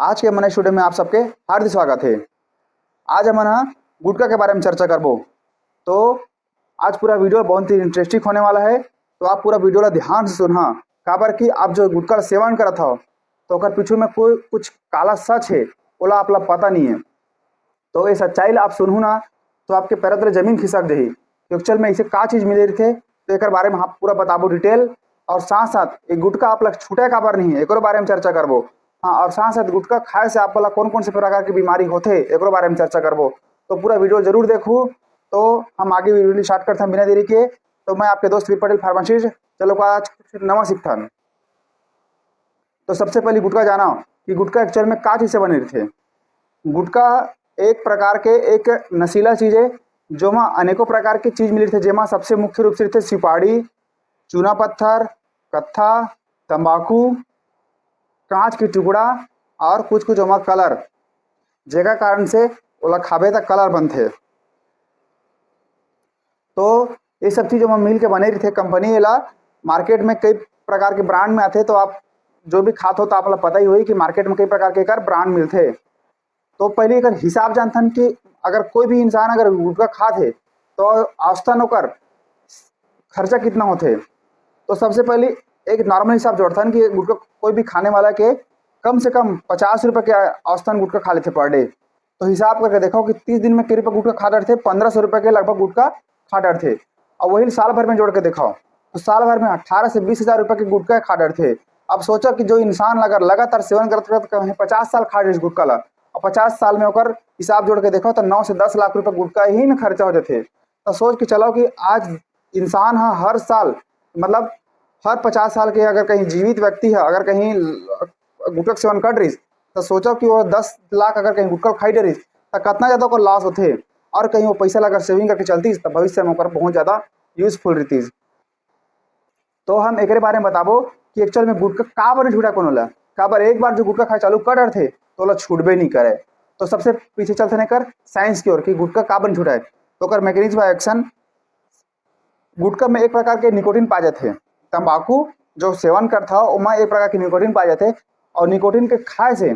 आज के मन स्टूडियो में आप सबके हार्दिक स्वागत है। आज हम गुटखा के बारे में चर्चा करबो। तो आज पूरा वीडियो बहुत ही इंटरेस्टिंग होने वाला है, तो आप पूरा वीडियो ला ध्यान से सुनना। काबर कि आप जो गुटखा का सेवन करत हो तो ओकर पीछू में कोई कुछ काला सच है, ओला आप ला पता नहीं है। तो ये सच्चाई ला आप सुनहू ना तो आपके पैर तले जमीन खिसक जाही कि एक्चुअल में इसे का चीज़ मिले रही थे। तो एक बारे में आप पूरा बताबो डिटेल, और साथ साथ एक गुटखा आप लग छूटे काबर नहीं है एक बारे में चर्चा करबो। हाँ, और साथ साथ गुटखा खाए से आप कौन कौन से प्रकार की बीमारी होते एक बारे में चर्चा करबो। तो पूरा वीडियो जरूर देखो। तो हम आगे वीडियो स्टार्ट करते हैं बिना देरी के। तो मैं आपके दोस्त वीर पटेल फार्मासिस्ट, चलो आज कुछ नवा सीखता। तो सबसे पहले गुटखा जाना कि गुटखा एक्चुअल में का चीज़ से बने थे। गुटखा एक प्रकार के एक नशीला चीज़ है जो में अनेकों प्रकार की चीज़ मिली थे, जेमा सबसे मुख्य रूप से थे सुपारी, चूना पत्थर, कत्था, तंबाकू, कांच के टुकड़ा और कुछ कुछ ओमा कलर, जेका कारण से ओला खाबे तक कलर बनते। तो ये सब चीज़ मिल के बने रही थे। कंपनी ला मार्केट में कई प्रकार के ब्रांड में आते, तो आप जो भी खाते हो तो आप पता ही हुई कि मार्केट में कई प्रकार के ब्रांड मिलते। तो पहले एक हिसाब जानथन कि अगर कोई भी इंसान अगर गुटखा खाते तो औसतन ओकर खर्चा कितना होते। तो सबसे पहले एक नॉर्मल हिसाब जोड़थन कि गुटखा कोई भी खाने वाला के कम से कम 50 रुपये के औसतन गुटखा खा लेते पर डे। तो हिसाब करके देखो कि 30 दिन में कितने रुपये गुटखा खा डरते, 1500 रुपये के लगभग गुटखा खा डरते। और वही साल भर में जोड़ के देखो तो साल भर में 18 से 20 हज़ार रुपये के गुटखा खा डरते। अब सोचो कि जो इंसान अगर लगातार सेवन करते करते 50 साल खा डे गुटखा ला, और 50 साल में ओकर हिसाब जोड़ के देखो तो 9 से 10 लाख रुपये गुटखा ही में खर्चा हो जाते। तो सोच के चलो कि आज इंसान हर साल मतलब हर 50 साल के अगर कहीं जीवित व्यक्ति है अगर कहीं गुटखा सेवन कर रही तो सोचो कि वो 10 लाख अगर कहीं गुटखा खाई रही तो कितना ज़्यादा को लॉस होते। और कहीं वो पैसा अगर सेविंग करके चलती तो भविष्य में बहुत ज़्यादा यूजफुल रहती। तो हम एक बारे में बताबो कि एक्चुअल में गुटखा का बने छूटा कौन ला, का बार एक बार जो गुटखा खाए चालू कर थे तो ओला छूटबे नहीं करे। तो सबसे पीछे चलते नहीं कर साइंस की ओर कि गुटखा का बने छूटा है। तो कर मैकेनिज्म एक्शन, गुटखा में एक प्रकार के निकोटिन पाए जाते। तंबाकू जो सेवन करता है उसमें एक प्रकार के निकोटिन पाए जाते, और निकोटिन के खाए से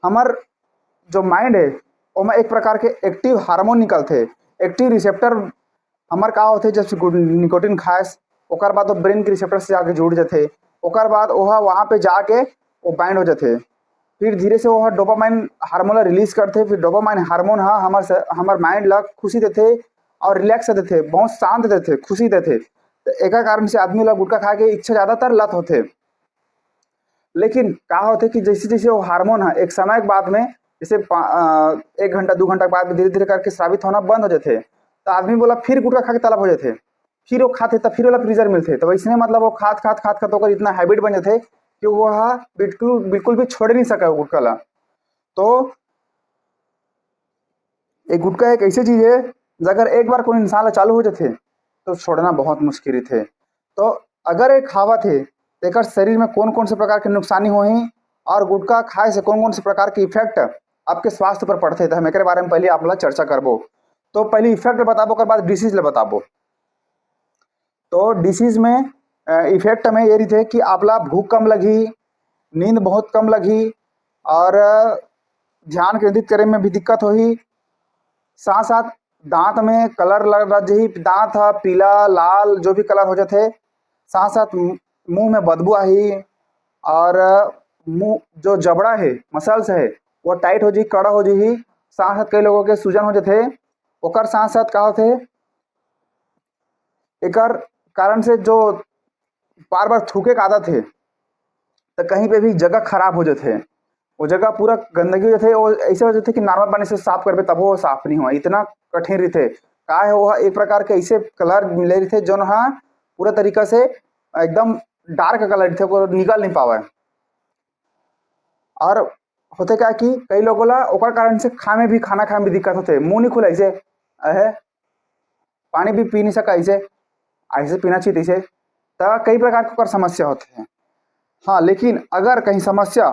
हमार जो माइंड है उसमें एक प्रकार के एक्टिव हार्मोन निकलते। एक्टिव रिसेप्टर हमार का होते जब निकोटिन खाए ओकर बाद वो ब्रेन के रिसेप्टर से जाके जुड़ जाते। ओकर बाद वह वहाँ पे जाके वो बाइंड हो जाते। फिर धीरे से वह डोपामाइन हार्मोन रिलीज करते। फिर डोपामाइन हार्मोन हमार माइंड ला खुशी देते और रिलैक्स देते, बहुत शांत देते, खुशी देते। तो एक कारण से आदमी लोग गुटखा खा के इच्छा ज़्यादातर लत होते। लेकिन क्या होते कि जैसे जैसे वो हार्मोन है एक समय के बाद में जैसे 1 घंटा 2 घंटा के बाद में धीरे धीरे करके स्रावित होना बंद हो जाते। तो आदमी बोला फिर गुटखा खा के तलब हो जाते, फिर वो खाते तब फिर वाला प्लीजर मिलते। तो वैसे मतलब वो खात खात खात खात होकर इतना हैबिट बन जाते कि वह बिल्कुल बिल्कुल भी छोड़ नहीं सका गुटखा ला। तो एक गुटखा एक ऐसी चीज़ है अगर एक बार कोई इंसान चालू हो जाते तो छोड़ना बहुत मुश्किल थे। तो अगर एक खावा थे तो एक शरीर में कौन कौन से प्रकार के नुकसानी होही और गुटखा खाए से कौन कौन से प्रकार के इफेक्ट आपके स्वास्थ्य पर पड़ते। तो हम एक बारे में पहले आप लोग चर्चा करबो। तो पहले इफेक्ट बताबो, कर बाद डिसीज ले बताबो। तो डिसीज में इफेक्ट में ये रही थे कि आपला भूख कम लगी, नींद बहुत कम लगी, और ध्यान केंद्रित करे में भी दिक्कत होही। साथ साथ दांत में कलर लग रही, दांत है पीला लाल जो भी कलर हो जाते। साथ साथ मुंह में बदबू आई, और मुंह जो जबड़ा है मसल्स है वो टाइट हो जी, कड़ा हो जी। साथ साथ कई लोगों के सूजन हो जाते। ओकर साथ साथ का होते एक कारण से जो बार बार थूके का आदत है तो कहीं पे भी जगह खराब हो जाते, वो जगह पूरा गंदगी हो जाते। वो ऐसे हो जाते कि नॉर्मल पानी से साफ करबे तब वो साफ नहीं हुआ, इतना कठिन रहते। का है वो एक प्रकार के ऐसे कलर मिले रहते जो हाँ पूरा तरीका से एकदम डार्क कलर थे, वो निकल नहीं पावा। और होते क्या कि कई लोगों ला ओकर कारण से खाने में भी दिक्कत होते। मुंह नहीं खुला ऐसे है, पानी भी पी नहीं सका ऐसे, ऐसे पीना चाहिए ऐसे। तो कई प्रकार के समस्या होते हैं। हाँ, लेकिन अगर कहीं समस्या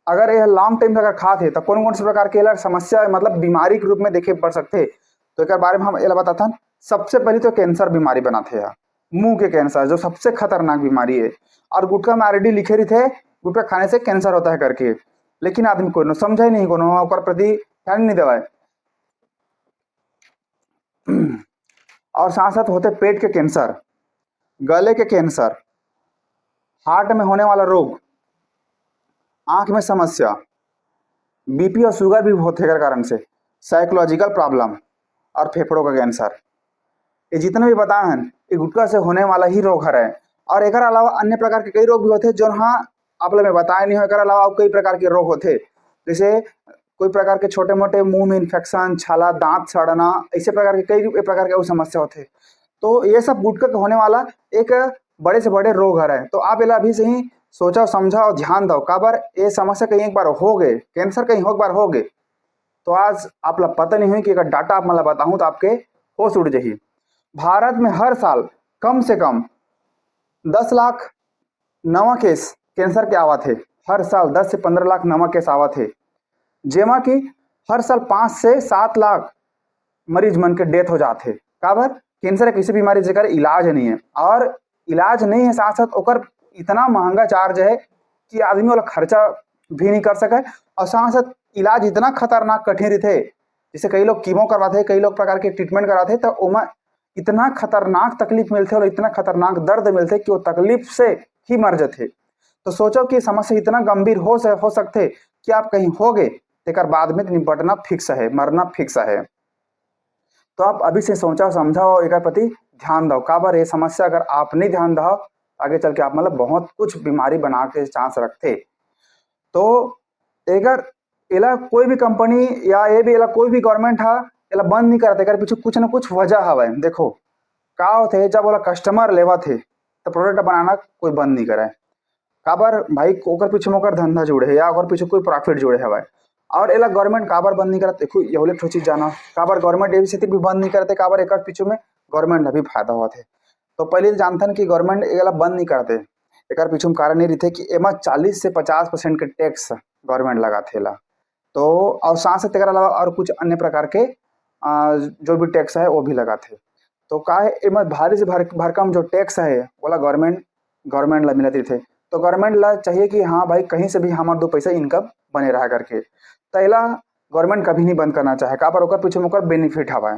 अगर यह लॉन्ग टाइम अगर खाते तो कौन कौन से प्रकार के समस्या मतलब बीमारी के रूप में देखे पड़ सकते। तो एक बारे में हम ये बताता हूँ। सबसे पहले तो कैंसर बीमारी बनाते हैं, मुंह के कैंसर जो सबसे खतरनाक बीमारी है। और गुटखा में ऑलरेडी लिखे रही थे गुटखा खाने से कैंसर होता है करके। लेकिन आदमी को समझे नहीं, कोनो ओकर प्रति ध्यान नहीं देवाए। और साथ साथ होते पेट के कैंसर, गले के कैंसर, हार्ट में होने वाला रोग, आंख में समस्या, बीपी और शुगर भी होते हैं कारण से, साइकोलॉजिकल प्रॉब्लम और फेफड़ों का कैंसर। ये जितने भी बताए हैं ये गुटखा से होने वाला ही रोग है। और एक अलावा अन्य प्रकार के कई रोग भी होते हैं जो हाँ आप लोग में बताए नहीं हो। एक अलावा कई प्रकार के रोग होते, जैसे कोई प्रकार के छोटे मोटे मुंह में इन्फेक्शन, छाला, दांत सड़ना, ऐसे प्रकार के कई प्रकार के समस्या होते। तो ये सब गुटखा का होने वाला एक बड़े से बड़े रोग है। तो आप इला अभी से ही सोचा समझा और ध्यान दो, काबर ये समस्या कहीं एक बार हो गए, कैंसर कहीं एक बार हो गए तो आज आप लोग पता नहीं हुई कि अगर डाटा आप मतलब बताऊं तो आपके होश उड़ जाही। भारत में हर साल कम से कम 10 लाख नवा केस कैंसर के आवा थे। हर साल 10 से 15 लाख नवा केस आवा थे, जेमा कि हर साल 5 से 7 लाख मरीज मन के डेथ हो जाते। काबर कैंसर एक ऐसी बीमारी जेकर इलाज नहीं है, और इलाज नहीं है साथ साथ ओकर इतना महंगा चार्ज है कि आदमी वाला खर्चा भी नहीं कर सके। और साथ साथ इलाज इतना खतरनाक कठिन रहते, जैसे कई लोग कीमो करवाते, कई लोग प्रकार के ट्रीटमेंट कराते, तो ओमा इतना खतरनाक तकलीफ मिलते और इतना खतरनाक दर्द मिलते कि वो तकलीफ से ही मर जाते। तो सोचो कि समस्या इतना गंभीर हो सकते कि आप कहीं हो गए तेकर बाद में निपटना फिक्स है, मरना फिक्स है। तो आप अभी से सोचा समझा और एक प्रति ध्यान दो, काबर ये समस्या अगर आप नहीं ध्यान दो आगे चल के आप मतलब बहुत कुछ बीमारी बना के चांस रखते। तो अगर एला कोई भी कंपनी या ये भी एला कोई भी गवर्नमेंट है एला बंद नहीं करते, कर पीछे कुछ ना कुछ वजह हवा। देखो का होते जब वाला कस्टमर लेवा थे तो प्रोडक्ट बनाना कोई बंद नहीं करे, काबर भाई ओकर पीछे मोकर धंधा जुड़े या ओकर पीछे कोई प्रॉफिट जुड़े हवा। और एला गवर्नमेंट काबर बंद नहीं करते, देखो ये ठो चीज जाना, काबर गवर्नमेंट ये भी बंद नहीं करते, काबर एक पीछे में गवर्नमेंट अभी फायदा हुआ थे। तो पहले जानते कि गवर्नमेंट एला बंद नहीं करते, एक पीछे में कारण ये रहते कि एमा 40 से 50% के टैक्स गवर्नमेंट लगा थे। तो और साथ साथ एक अलावा और कुछ अन्य प्रकार के जो भी टैक्स है वो भी लगाते। तो का है एमा भारी से भरकम जो टैक्स है बोला गवर्नमेंट ला मिलती थे। तो गवर्नमेंट ला चाहिए कि हाँ भाई कहीं से भी हमारे 2 पैसा इनकम बने रहा करके, तो एला गवर्नमेंट कभी नहीं बंद करना चाहे, काबर ओकर पीछे ओकर बेनिफिट हवा।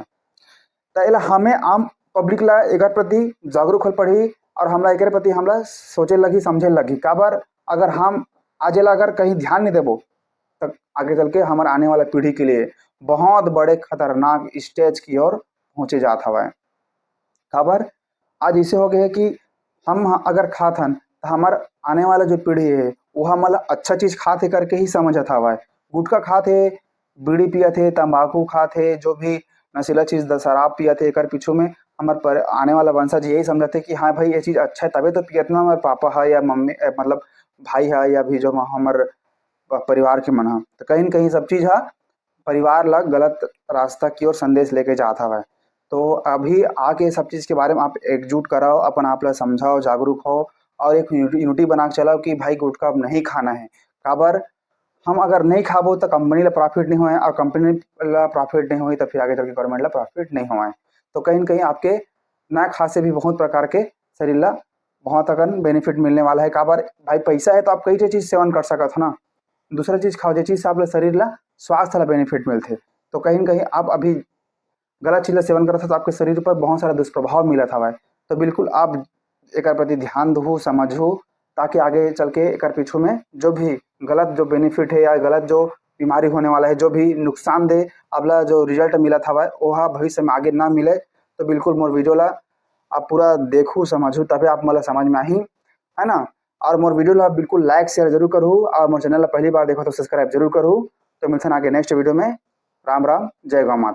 तो एला हमें आम पब्लिक ला एक प्रति जागरूक हो पड़ी और हमला एक प्रति हमला सोचे लगी समझे लगी, काबर अगर हम आज एला अगर कहीं ध्यान नहीं देबो तब आगे चल के हमारे आने वाला पीढ़ी के लिए बहुत बड़े खतरनाक स्टेज की ओर पहुंचे जात हवा। काबर आज इसे हो गए कि हम अगर खात हन तो हमार आने वाला जो पीढ़ी है वो हमारा अच्छा चीज खाते करके ही समझत हवा। गुटखा खाते, बीड़ी पियते, तंबाकू खाते, जो भी नशीला चीज शराब पियते, एक पीछू में हमारे आने वाला वंशज यही समझते कि हाँ भाई ये चीज अच्छा है तबे तो पियत ना हमारे पापा है या मम्मी मतलब भाई है या भी जो हमारे परिवार के मन है। तो कहीं न कहीं सब चीज है परिवार ला गलत रास्ता की ओर संदेश लेके जाता है। तो अभी आके सब चीज के बारे में आप एकजुट कराओ, अपन आप ला समझाओ, जागरूक हो और एक यूनिटी बना के चलाओ कि भाई गुटखा अब नहीं खाना है। काबर हम अगर नहीं खाबो तो कंपनी ला प्रॉफिट नहीं होए और कंपनी ला प्रॉफिट नहीं हुई तो फिर आगे चल के गवर्नमेंट ला प्रॉफिट नहीं होए। तो कहीं न कहीं आपके ना खा से भी बहुत प्रकार के शरीर ला बहुत अकन बेनिफिट मिलने वाला है। काबर भाई पैसा है तो आप कई चीज सेवन कर सकत ना, दूसरा चीज खाओ जो चीज से आप शरीर ला स्वास्थ्य ला बेनिफिट मिलते। तो कहीं न कहीं आप अभी गलत चीज ला सेवन करत तो आपके शरीर पर बहुत सारा दुष्प्रभाव मिलत हवा। तो बिल्कुल आप एक प्रति ध्यान दो, समझो, ताकि आगे चल के एक पीछू में जो भी गलत जो बेनिफिट है या गलत जो बीमारी होने वाला है, जो भी नुकसानदेह अगला जो रिजल्ट मिला था वह भविष्य में आगे ना मिले। तो बिल्कुल मोर वीडियो ला आप पूरा देखू समझू तभी आप मतलब समझ में आही, है ना। और मोर वीडियो ला बिल्कुल लाइक शेयर जरूर करूँ और मोर चैनल ला पहली बार देखो तो सब्सक्राइब जरूर करूँ। तो मिलते हैं आगे नेक्स्ट वीडियो में। राम राम, जय गौ माता।